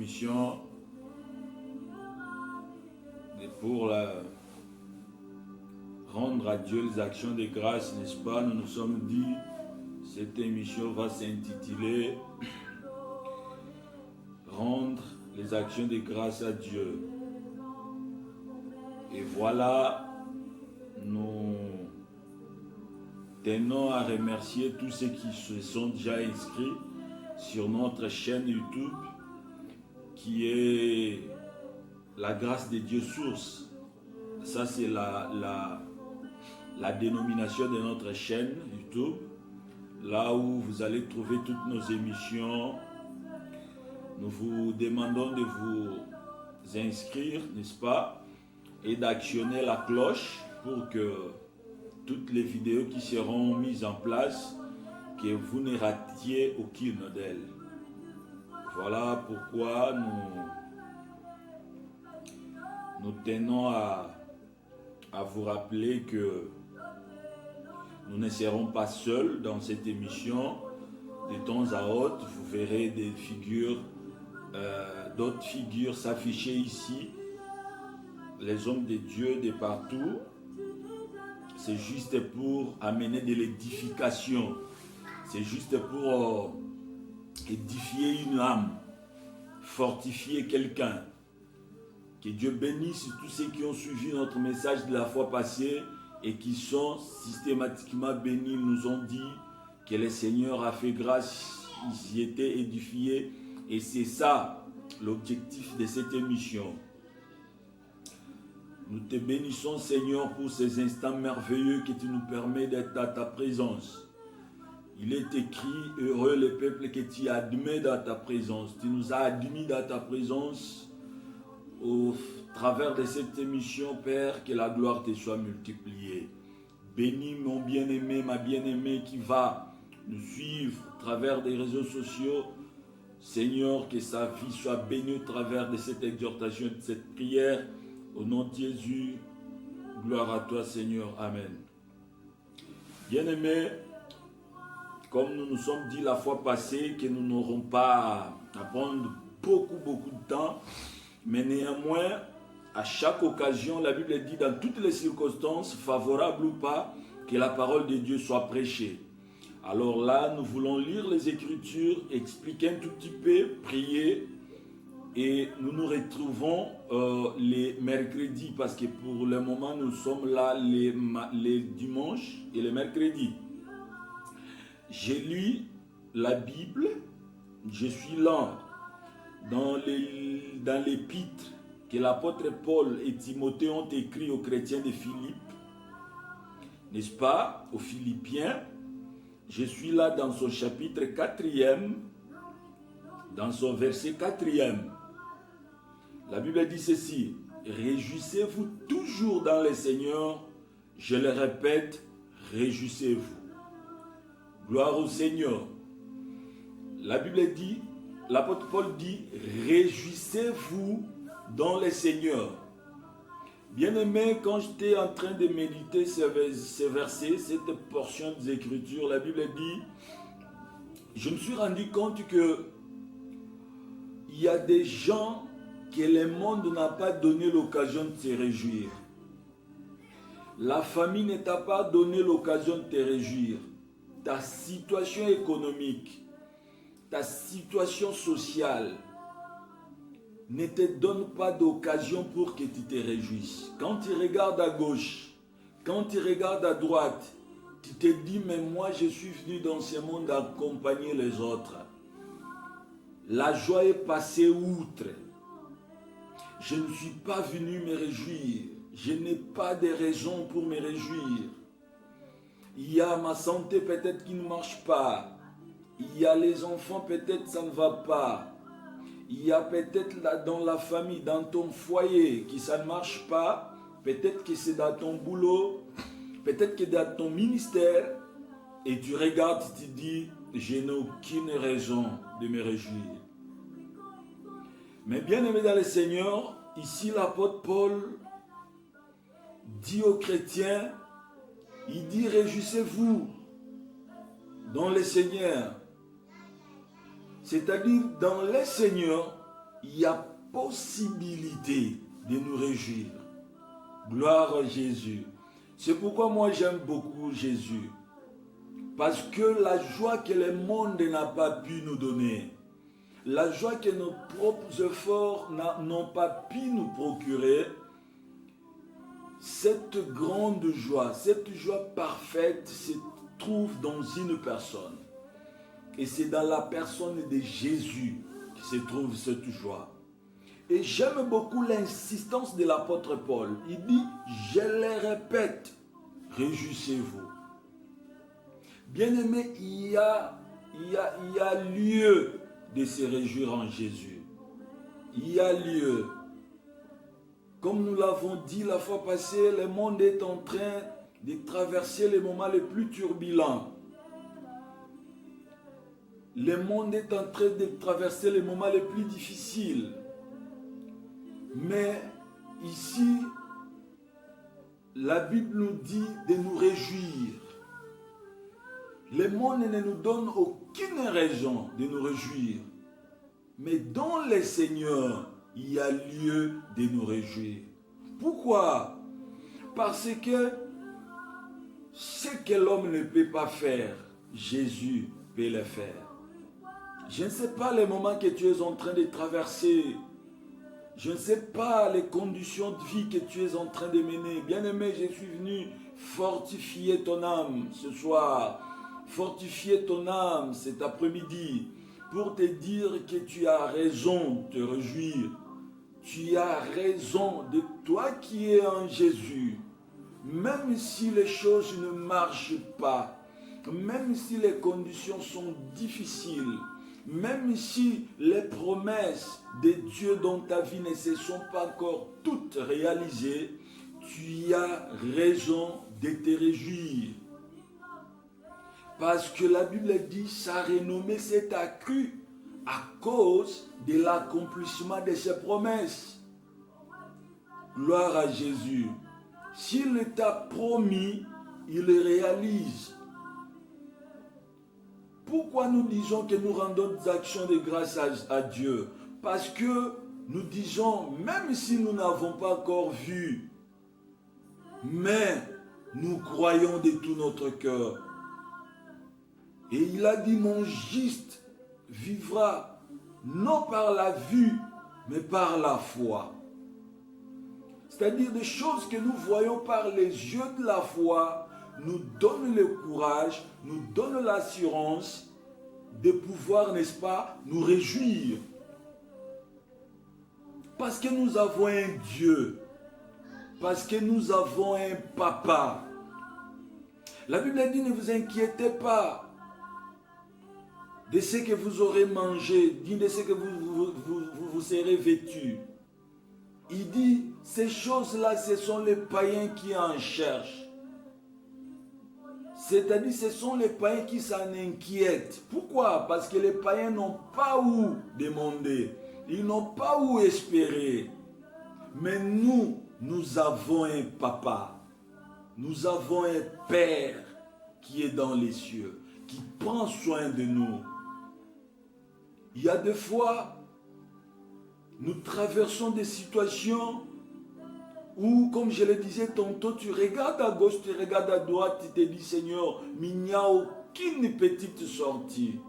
émission pour rendre à Dieu les actions de grâce, n'est-ce pas? Nous nous sommes dit, cette émission va s'intituler Rendre les actions de grâce à Dieu. Et voilà, nous tenons à remercier tous ceux qui se sont déjà inscrits sur notre chaîne YouTube, qui est la grâce de Dieu source. Ça, c'est la dénomination de notre chaîne YouTube, là où vous allez trouver toutes nos émissions. Nous vous demandons de vous inscrire, n'est-ce pas, et d'actionner la cloche pour que toutes les vidéos qui seront mises en place, que vous ne ratiez aucune d'elles. Voilà pourquoi nous tenons à vous rappeler que nous ne serons pas seuls dans cette émission. De temps à autre, vous verrez des figures, d'autres figures s'afficher ici, les hommes de Dieu de partout. C'est juste pour amener de l'édification, c'est juste pour édifier une âme, fortifier quelqu'un. Que Dieu bénisse tous ceux qui ont suivi notre message de la fois passée et qui sont systématiquement bénis. Ils nous ont dit que le Seigneur a fait grâce, ils y étaient édifiés, et c'est ça l'objectif de cette émission. Nous te bénissons, Seigneur, pour ces instants merveilleux que tu nous permets d'être à ta présence. Il est écrit, heureux le peuple que tu admets dans ta présence. Tu nous as admis dans ta présence au travers de cette émission, Père, que la gloire te soit multipliée. Bénis mon bien-aimé, ma bien-aimée qui va nous suivre à travers des réseaux sociaux. Seigneur, que sa vie soit bénie au travers de cette exhortation, de cette prière. Au nom de Jésus, gloire à toi, Seigneur. Amen. Bien-aimés, comme nous nous sommes dit la fois passée que nous n'aurons pas à prendre beaucoup de temps, mais néanmoins, à chaque occasion, la Bible dit dans toutes les circonstances, favorables ou pas, que la parole de Dieu soit prêchée. Alors là, nous voulons lire les Écritures, expliquer un tout petit peu, prier, et nous nous retrouvons les mercredis, parce que pour le moment, nous sommes là les dimanches et les mercredis. J'ai lu la Bible, je suis là dans l'épître que l'apôtre Paul et Timothée ont écrit aux chrétiens de Philippe, n'est-ce pas, aux Philippiens. Je suis là dans son chapitre 4e, dans son verset 4e. La Bible dit ceci: réjouissez-vous toujours dans le Seigneur. Je le répète, réjouissez-vous. Gloire au Seigneur. La Bible dit, l'apôtre Paul dit, réjouissez-vous dans le Seigneur. Bien-aimé, quand j'étais en train de méditer ces versets, cette portion des Écritures, la Bible dit, je me suis rendu compte que il y a des gens que le monde n'a pas donné l'occasion de se réjouir. La famille ne t'a pas donné l'occasion de te réjouir. Ta situation économique, ta situation sociale ne te donne pas d'occasion pour que tu te réjouisses. Quand tu regardes à gauche, quand tu regardes à droite, tu te dis, mais moi je suis venu dans ce monde accompagner les autres. La joie est passée outre. Je ne suis pas venu me réjouir. Je n'ai pas de raison pour me réjouir. Il y a ma santé peut-être qui ne marche pas. Il y a les enfants, peut-être ça ne va pas. Il y a peut-être là dans la famille, dans ton foyer, que ça ne marche pas. Peut-être que c'est dans ton boulot. Peut-être que dans ton ministère. Et tu regardes, tu te dis, je n'ai aucune raison de me réjouir. Mais bien aimé dans le Seigneur, ici l'apôtre Paul dit aux chrétiens, il dit réjouissez-vous dans le Seigneur. C'est-à-dire dans le Seigneur, il y a possibilité de nous réjouir. Gloire à Jésus. C'est pourquoi moi j'aime beaucoup Jésus. Parce que la joie que le monde n'a pas pu nous donner, la joie que nos propres efforts n'ont pas pu nous procurer, cette grande joie, cette joie parfaite se trouve dans une personne. Et c'est dans la personne de Jésus que se trouve cette joie. Et j'aime beaucoup l'insistance de l'apôtre Paul. Il dit, je le répète, réjouissez-vous. Bien-aimé, il y a lieu de se réjouir en Jésus. Il y a lieu. Comme nous l'avons dit la fois passée, le monde est en train de traverser les moments les plus turbulents. Le monde est en train de traverser les moments les plus difficiles. Mais ici, la Bible nous dit de nous réjouir. Le monde ne nous donne aucune raison de nous réjouir. Mais dans le Seigneur, il y a lieu de nous réjouir. Pourquoi? Parce que ce que l'homme ne peut pas faire, Jésus peut le faire. Je ne sais pas les moments que tu es en train de traverser. Je ne sais pas les conditions de vie que tu es en train de mener. Bien-aimé, je suis venu fortifier ton âme ce soir. Fortifier ton âme cet après-midi pour te dire que tu as raison de te réjouir. Tu as raison de toi qui es en Jésus. Même si les choses ne marchent pas, même si les conditions sont difficiles, même si les promesses de Dieu dans ta vie ne se sont pas encore toutes réalisées, tu as raison de te réjouir. Parce que la Bible dit, sa renommée s'est accrue à cause de l'accomplissement de ses promesses. Gloire à Jésus. S'il t'a promis, il le réalise. Pourquoi nous disons que nous rendons des actions de grâce à Dieu? Parce que nous disons, même si nous n'avons pas encore vu, mais nous croyons de tout notre cœur. Et il a dit, mon juste vivra, non par la vue, mais par la foi. C'est-à-dire des choses que nous voyons par les yeux de la foi, nous donnent le courage, nous donnent l'assurance de pouvoir, n'est-ce pas, nous réjouir. Parce que nous avons un Dieu, parce que nous avons un papa. La Bible dit, ne vous inquiétez pas de ce que vous aurez mangé, ni de ce que vous serez vêtus. Il dit, ces choses-là, ce sont les païens qui en cherchent. C'est-à-dire, ce sont les païens qui s'en inquiètent. Pourquoi? Parce que les païens n'ont pas où demander. Ils n'ont pas où espérer. Mais nous avons un papa. Nous avons un Père qui est dans les cieux, qui prend soin de nous. Il y a des fois, nous traversons des situations où, comme je le disais tantôt, tu regardes à gauche, tu regardes à droite, tu te dis, Seigneur, mais il n'y a aucune petite sortie.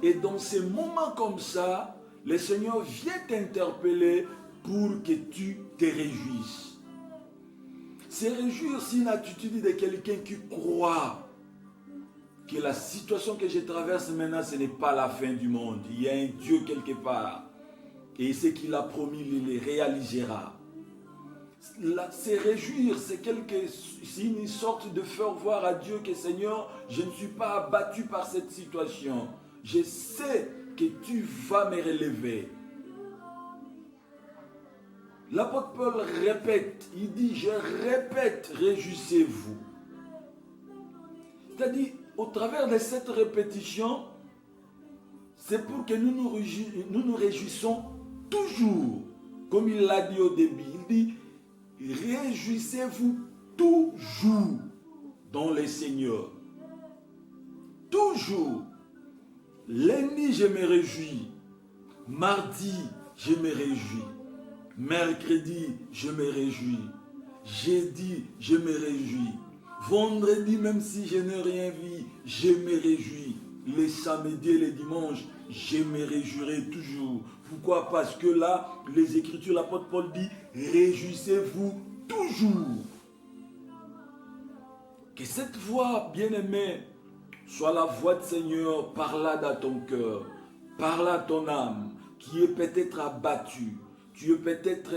Et dans ces moments comme ça, le Seigneur vient t'interpeller pour que tu te réjouisses. Se réjouir, c'est une attitude de quelqu'un qui croit que la situation que je traverse maintenant, ce n'est pas la fin du monde. Il y a un Dieu quelque part. Et ce qu'il a promis, il le réalisera. Se réjouir, c'est une sorte de faire voir à Dieu que Seigneur, je ne suis pas abattu par cette situation. Je sais que tu vas me relever. L'apôtre Paul répète, il dit, je répète, réjouissez-vous. C'est-à-dire, au travers de cette répétition, c'est pour que nous nous réjouissons toujours. Comme il l'a dit au début, il dit, réjouissez-vous toujours dans le Seigneur. Toujours. Lundi, je me réjouis. Mardi, je me réjouis. Mercredi, je me réjouis. Jeudi, je me réjouis. Vendredi, même si je n'ai rien vu, je me réjouis. Les samedis et les dimanches, je me réjouirai toujours. Pourquoi? Parce que là, les Écritures, l'apôtre Paul dit, réjouissez-vous toujours. Que cette voix, bien-aimée, soit la voix du Seigneur, parla dans ton cœur, parla à ton âme, qui est peut-être abattue. Tu es peut-être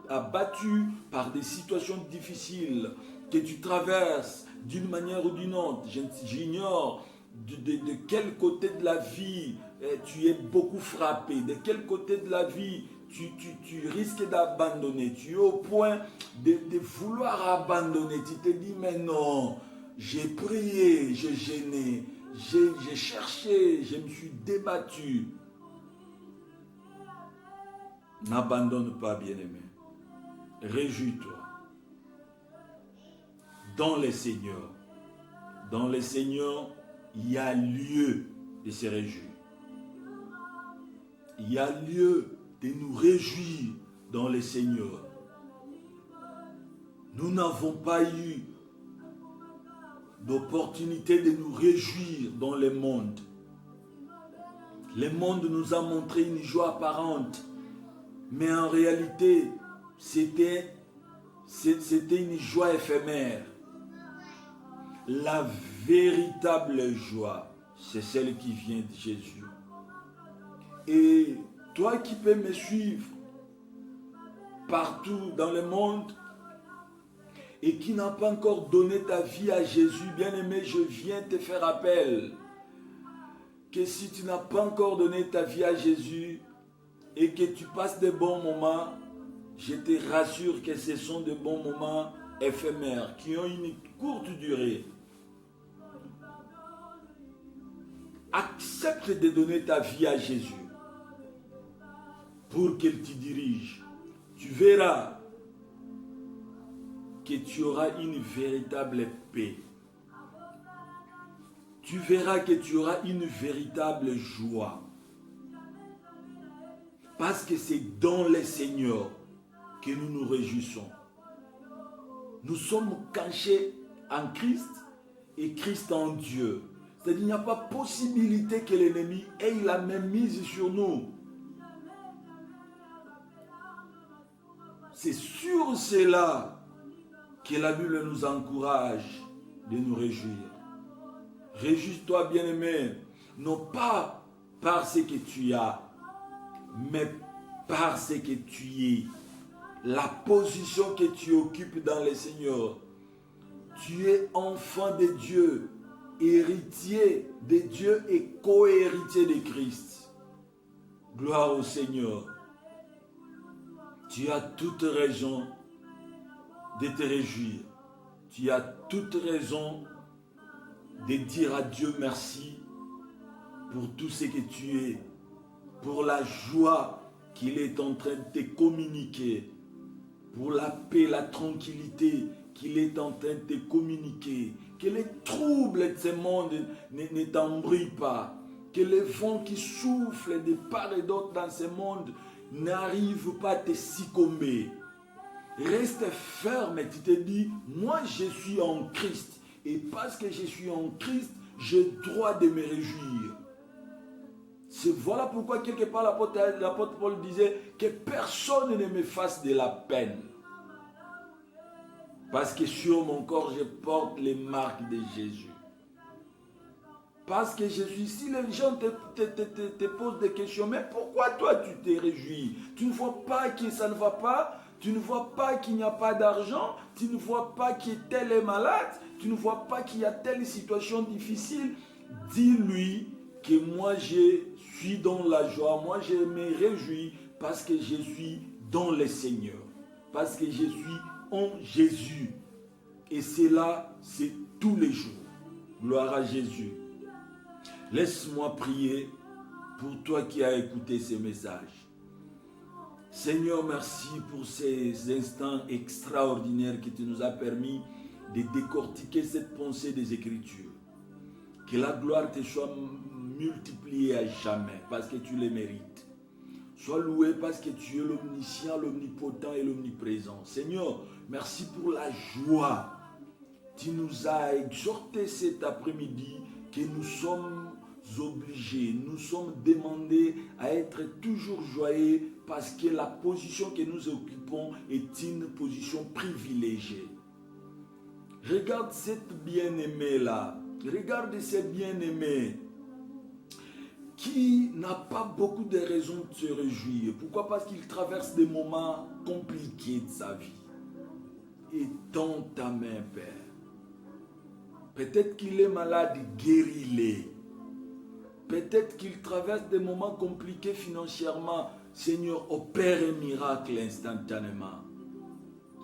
abattu par des situations difficiles que tu traverses d'une manière ou d'une autre. J'ignore de quel côté de la vie tu es beaucoup frappé, de quel côté de la vie tu risques d'abandonner. Tu es au point de vouloir abandonner. Tu te dis, mais non, j'ai prié, j'ai gêné, j'ai cherché, je me suis débattu. N'abandonne pas, bien-aimé. Réjouis-toi. Dans le Seigneur. Dans le Seigneur, il y a lieu de se réjouir. Il y a lieu de nous réjouir dans le Seigneur. Nous n'avons pas eu d'opportunité de nous réjouir dans le monde. Le monde nous a montré une joie apparente. Mais en réalité, c'était une joie éphémère. La véritable joie, c'est celle qui vient de Jésus. Et toi qui peux me suivre partout dans le monde et qui n'as pas encore donné ta vie à Jésus, bien-aimé, je viens te faire appel que si tu n'as pas encore donné ta vie à Jésus, et que tu passes de bons moments, je te rassure que ce sont de bons moments éphémères, qui ont une courte durée. Accepte de donner ta vie à Jésus pour qu'il te dirige. Tu verras que tu auras une véritable paix. Tu verras que tu auras une véritable joie. Parce que c'est dans le Seigneur que nous nous réjouissons. Nous sommes cachés en Christ et Christ en Dieu. C'est-à-dire qu'il n'y a pas possibilité que l'ennemi ait la même mise sur nous. C'est sur cela que la Bible nous encourage de nous réjouir. Réjouis-toi, bien-aimé, non pas par ce que tu as, mais parce que tu es, la position que tu occupes dans le Seigneur. Tu es enfant de Dieu, héritier de Dieu et co-héritier de Christ. Gloire au Seigneur. Tu as toute raison de te réjouir. Tu as toute raison de dire à Dieu merci pour tout ce que tu es, pour la joie qu'il est en train de te communiquer, pour la paix, la tranquillité qu'il est en train de te communiquer, que les troubles de ce monde ne t'embrouillent pas, que les vents qui soufflent de part et d'autre dans ce monde n'arrivent pas à te succomber. Reste ferme et tu te dis, moi je suis en Christ, et parce que je suis en Christ, j'ai droit de me réjouir. Voilà pourquoi quelque part l'apôtre Paul disait que personne ne me fasse de la peine. Parce que sur mon corps, je porte les marques de Jésus. Parce que Jésus, si les gens te posent des questions, mais pourquoi toi tu te réjouis? Tu ne vois pas que ça ne va pas? Tu ne vois pas qu'il n'y a pas d'argent? Tu ne vois pas que tel est malade? Tu ne vois pas qu'il y a telle situation difficile? Dis-lui que moi je suis dans la joie, moi je me réjouis parce que je suis dans le Seigneur, parce que je suis en Jésus. Et cela, c'est tous les jours. Gloire à Jésus. Laisse-moi prier pour toi qui as écouté ces messages. Seigneur, merci pour ces instants extraordinaires que tu nous as permis de décortiquer cette pensée des Écritures. Que la gloire te soit multipliée à jamais parce que tu les mérites. Sois loué parce que tu es l'omniscient, l'omnipotent et l'omniprésent. Seigneur, merci pour la joie. Tu nous as exhorté cet après-midi que nous sommes obligés, nous sommes demandés à être toujours joyeux parce que la position que nous occupons est une position privilégiée. Regarde cette bien-aimée-là, regarde cette bien-aimée qui n'a pas beaucoup de raisons de se réjouir. Pourquoi? Parce qu'il traverse des moments compliqués de sa vie. Étends ta main, Père. Peut-être qu'il est malade, guéris-le. Peut-être qu'il traverse des moments compliqués financièrement. Seigneur, opère un miracle instantanément.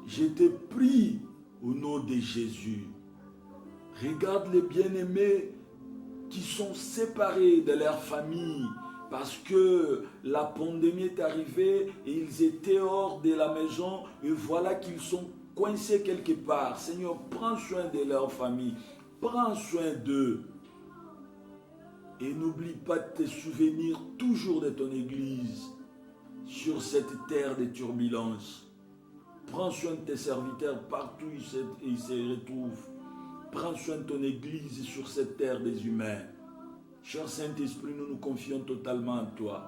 Je te prie au nom de Jésus. Regarde les bien-aimés qui sont séparés de leur famille parce que la pandémie est arrivée et ils étaient hors de la maison et voilà qu'ils sont coincés quelque part. Seigneur, prends soin de leur famille, prends soin d'eux et n'oublie pas de te souvenir toujours de ton Église sur cette terre de turbulences. Prends soin de tes serviteurs partout où ils se retrouvent. Prends soin de ton Église sur cette terre des humains. Cher Saint-Esprit, nous nous confions totalement en toi.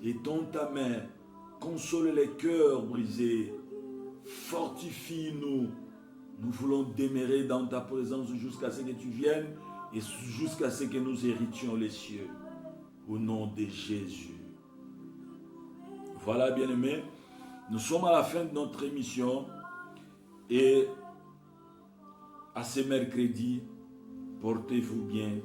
Étends ta main, console les cœurs brisés, fortifie-nous. Nous voulons demeurer dans ta présence jusqu'à ce que tu viennes et jusqu'à ce que nous héritions les cieux. Au nom de Jésus. Voilà, bien-aimés, nous sommes à la fin de notre émission et à ce mercredi, portez-vous bien.